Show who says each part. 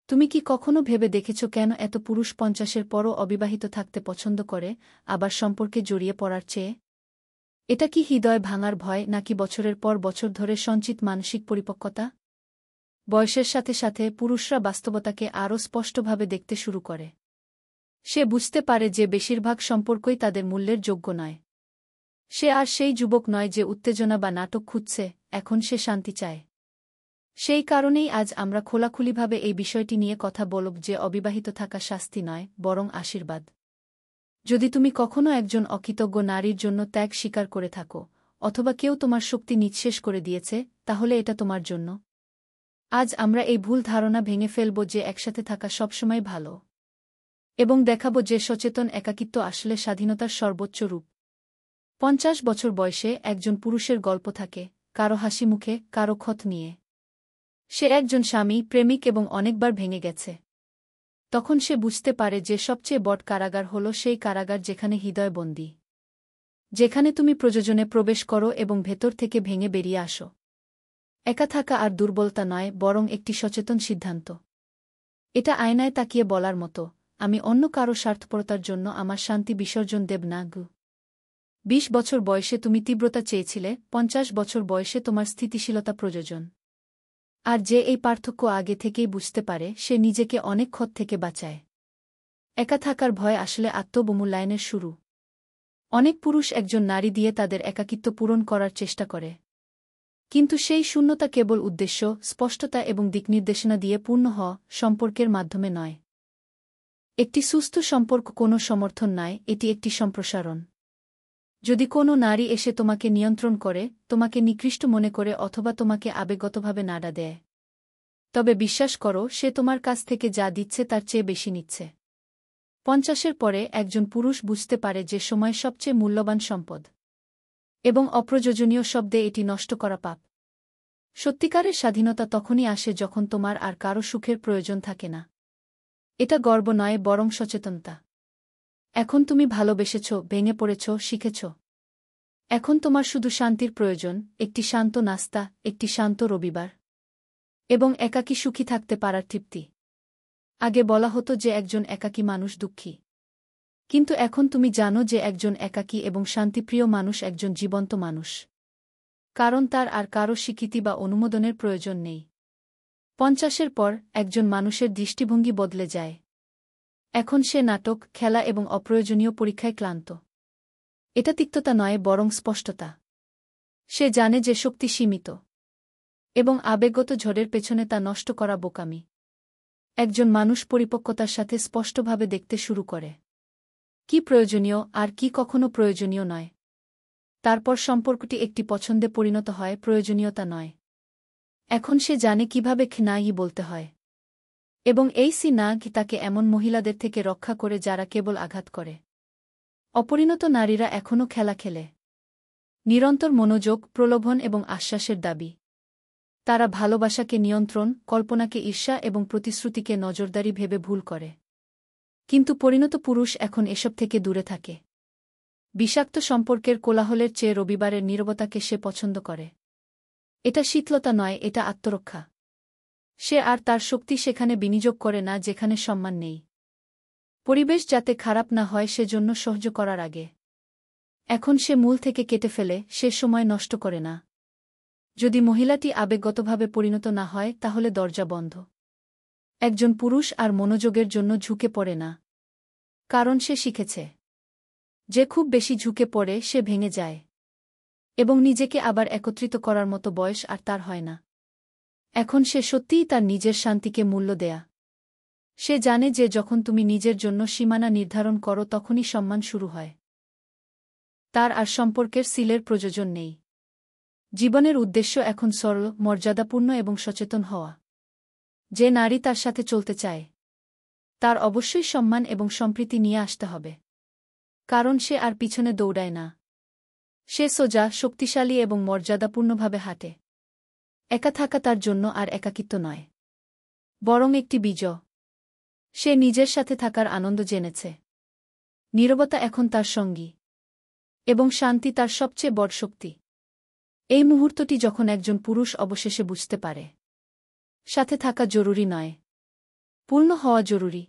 Speaker 1: তুমি কি কখনো ভেবে দেখেছ কেন এত পুরুষ ৫০-এর পরও অবিবাহিত থাকতে পছন্দ করে, আবার সম্পর্কে জড়িয়ে পড়ার চেয়ে? এটা কি হৃদয় ভাঙার ভয়, নাকি বছরের পর বছর ধরে সঞ্চিত মানসিক পরিপক্কতা? বয়সের সাথে সাথে পুরুষরা বাস্তবতাকে আরও স্পষ্টভাবে দেখতে শুরু করে। সে বুঝতে পারে যে বেশিরভাগ সম্পর্কই তাদের মূল্যের যোগ্য নয়। সে আর সেই যুবক নয় যে উত্তেজনা বা নাটক খুঁজছে, এখন সে শান্তি চায়। সেই কারণেই আজ আমরা খোলাখুলিভাবে এই বিষয়টি নিয়ে কথা বলব যে অবিবাহিত থাকা শাস্তি নয়, বরং আশীর্বাদ। যদি তুমি কখনো একজন অকৃতজ্ঞ নারীর জন্য ত্যাগ স্বীকার করে থাকো, অথবা কেউ তোমার শক্তি নিঃশেষ করে দিয়েছে, তাহলে এটা তোমার জন্য। আজ আমরা এই ভুল ধারণা ভেঙে ফেলব যে একসাথে থাকা সবসময় ভালো, এবং দেখাব যে সচেতন একাকিত্ব আসলে স্বাধীনতার সর্বোচ্চ রূপ। ৫০ বছর বয়সে একজন পুরুষের গল্প থাকে, কারো হাসি মুখে, কারো ক্ষত নিয়ে। সে একজন স্বামী, প্রেমিক এবং অনেকবার ভেঙে গেছে। তখন সে বুঝতে পারে যে সবচেয়ে বড় কারাগার হল সেই কারাগার যেখানে হৃদয় বন্দী, যেখানে তুমি প্রযোজনে প্রবেশ করো এবং ভেতর থেকে ভেঙে বেরিয়ে আসো। একা থাকা আর দুর্বলতা নয়, বরং একটি সচেতন সিদ্ধান্ত। এটা আয়নায় তাকিয়ে বলার মতো, আমি অন্য কারো স্বার্থপরতার জন্য আমার শান্তি বিসর্জন দেব না। ২০ বছর বয়সে তুমি তীব্রতা চেয়েছিলে, ৫০ বছর বয়সে তোমার স্থিতিশীলতা প্রয়োজন। আর যে এই পার্থক্য আগে থেকেই বুঝতে পারে, সে নিজেকে অনেক ক্ষত থেকে বাঁচায়। একা থাকার ভয় আসলে আত্মবমূল্যায়নের শুরু। অনেক পুরুষ একজন নারী দিয়ে তাদের একাকিত্ব পূরণ করার চেষ্টা করে, কিন্তু সেই শূন্যতা কেবল উদ্দেশ্য, স্পষ্টতা এবং দিকনির্দেশনা দিয়ে পূর্ণ হওয়া, সম্পর্কের মাধ্যমে নয়। একটি সুস্থ সম্পর্ক কোনো সমর্থন নয়, এটি একটি সম্প্রসারণ। যদি কোনো নারী এসে তোমাকে নিয়ন্ত্রণ করে, তোমাকে নিকৃষ্ট মনে করে অথবা তোমাকে আবেগগতভাবে নাড়া দেয়, তবে বিশ্বাস করো, সে তোমার কাছ থেকে যা দিচ্ছে তার চেয়ে বেশি নিচ্ছে। ৫০-এর পরে একজন পুরুষ বুঝতে পারে যে সময় সবচেয়ে মূল্যবান সম্পদ, এবং অপ্রয়োজনীয় শব্দে এটি নষ্ট করা পাপ। সত্যিকারের স্বাধীনতা তখনই আসে যখন তোমার আর কারো সুখের প্রয়োজন থাকে না। এটা গর্ব নয়, বরং সচেতনতা। এখন তুমি ভালোবেসেছ, ভেঙে পড়েছ, শিখেছ। এখন তোমার শুধু শান্তির প্রয়োজন, একটি শান্ত নাস্তা, একটি শান্ত রবিবার, এবং একাকী সুখী থাকতে পারার তৃপ্তি। আগে বলা হতো যে একজন একাকী মানুষ দুঃখী, কিন্তু এখন তুমি জানো যে একজন একাকী এবং শান্তিপ্রিয় মানুষ একজন জীবন্ত মানুষ, কারণ তার আর কারো স্বীকৃতি বা অনুমোদনের প্রয়োজন নেই। ৫০-এর পর একজন মানুষের দৃষ্টিভঙ্গি বদলে যায়। এখন সে নাটক, খেলা এবং অপ্রয়োজনীয় পরীক্ষায় ক্লান্ত। এটা তিক্ততা নয়, বরং স্পষ্টতা। সে জানে যে শক্তি সীমিত, এবং আবেগগত ঝড়ের পেছনে তা নষ্ট করা বোকামি। একজন মানুষ পরিপক্কতার সাথে স্পষ্টভাবে দেখতে শুরু করে কি প্রয়োজনীয় আর কি কখনো প্রয়োজনীয় নয়। তারপর সম্পর্কটি একটি পছন্দে পরিণত হয়, প্রয়োজনীয়তা নয়। এখন সে জানে কিভাবে না বলতে হয়, এবং এই না তাকে এমন মহিলাদের থেকে রক্ষা করে যারা কেবল আঘাত করে। অপরিণত নারীরা এখনও খেলা খেলে, নিরন্তর মনোযোগ, প্রলোভন এবং আশ্বাসের দাবি। তারা ভালোবাসাকে নিয়ন্ত্রণ, কল্পনাকে ঈর্ষা এবং প্রতিশ্রুতিকে নজরদারি ভেবে ভুল করে। কিন্তু পরিণত পুরুষ এখন এসব থেকে দূরে থাকে। বিষাক্ত সম্পর্কের কোলাহলের চেয়ে রবিবারের নীরবতাকে সে পছন্দ করে। এটা শীতলতা নয়, এটা আত্মরক্ষা। সে আর তার শক্তি সেখানে বিনিয়োগ করে না যেখানে সম্মান নেই। পরিবেশ যাতে খারাপ না হয় সেজন্য সহ্য করার আগে এখন সে মূল থেকে কেটে ফেলে, সে সময় নষ্ট করে না। যদি মহিলাটি আবেগগতভাবে পরিণত না হয়, তাহলে দরজা বন্ধ। একজন পুরুষ আর মনোযোগের জন্য ঝুঁকে পড়ে না, কারণ সে শিখেছে যে খুব বেশি ঝুঁকে পড়ে সে ভেঙে যায়, এবং নিজেকে আবার একত্রিত করার মতো বয়স আর তার হয় না। এখন সে সত্যিই তার নিজের শান্তিকে মূল্য দেয়া। সে জানে যে যখন তুমি নিজের জন্য সীমানা নির্ধারণ করো, তখনই সম্মান শুরু হয়। তার আর সম্পর্কের সিলের প্রয়োজন নেই। জীবনের উদ্দেশ্য এখন সরল, মর্যাদাপূর্ণ এবং সচেতন হওয়া। যে নারী তার সাথে চলতে চায়, তার অবশ্যই সম্মান এবং সম্প্রীতি নিয়ে আসতে হবে, কারণ সে আর পিছনে দৌড়ায় না। সে সোজা, শক্তিশালী এবং মর্যাদাপূর্ণভাবে হাঁটে। একা থাকা তার জন্য আর একাকিত্ব নয়, বরং একটি বিজয়। সে নিজের সাথে থাকার আনন্দ জেনেছে। নীরবতা এখন তার সঙ্গী, এবং শান্তি তার সবচেয়ে বড় শক্তি। এই মুহূর্তটি যখন একজন পুরুষ অবশেষে বুঝতে পারে, সাথে থাকা জরুরি নয়, পূর্ণ হওয়া জরুরি।